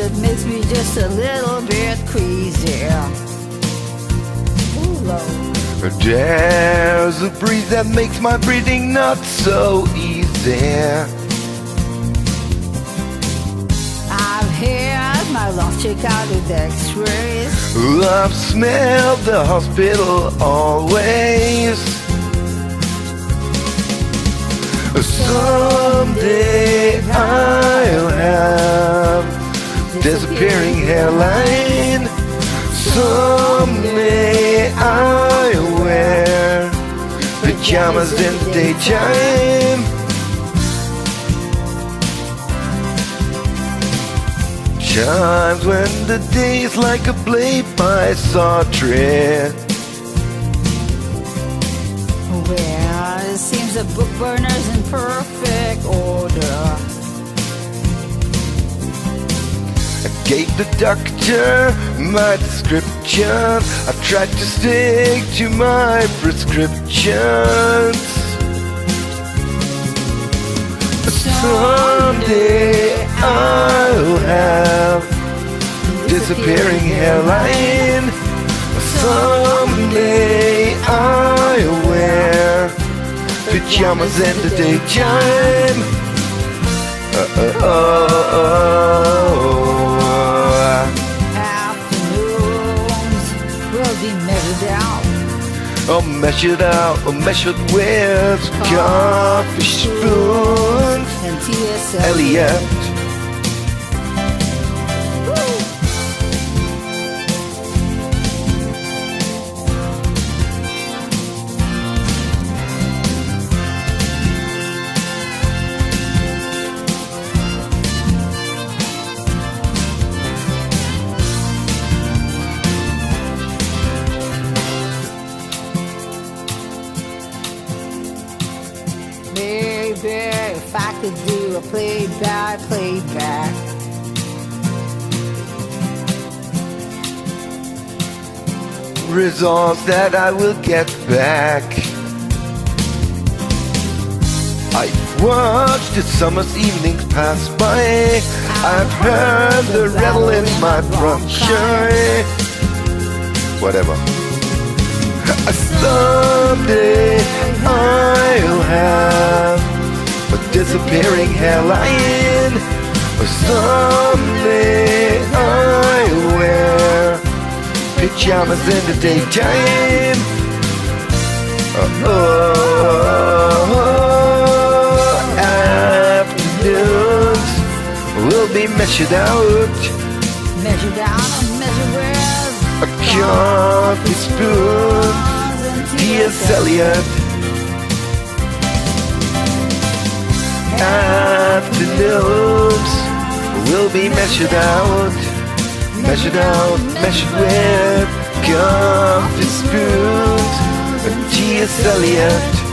it makes me just a little bit crazy. Ooh, Lord. There's a breeze that makes my breathing not so easy. I've had my lungs checked out with x-rays. I've smelled the hospital always. Someday I'll have disappearing hairline. Someday I'll wear pajamas in the daytime. Times when the day's like a play-by-saw tread. Well, it seems the book burner's in perfect order. I gave the doctor my description. I tried to stick to my prescriptions. Someday I'll have disappearing hairline. Someday I'll wear pajamas in the daytime. Afternoons will be measured out. Oh, measured out, or measured with coffee spoons and T.S. Eliot. Baby, if I could do a playback. Results that I will get back. I've watched the summer's evenings pass by. I've heard the rattle in my bronchi. Whatever. Someday I'll have a disappearing hairline. Someday I'll wear pajamas in the daytime. Afternoons will be measured out. Measured out and measured with A coffee spoon, T.S. Eliot. Afternoons will be measured out. Measured out, measured with coffee spoons and T.S. Eliot.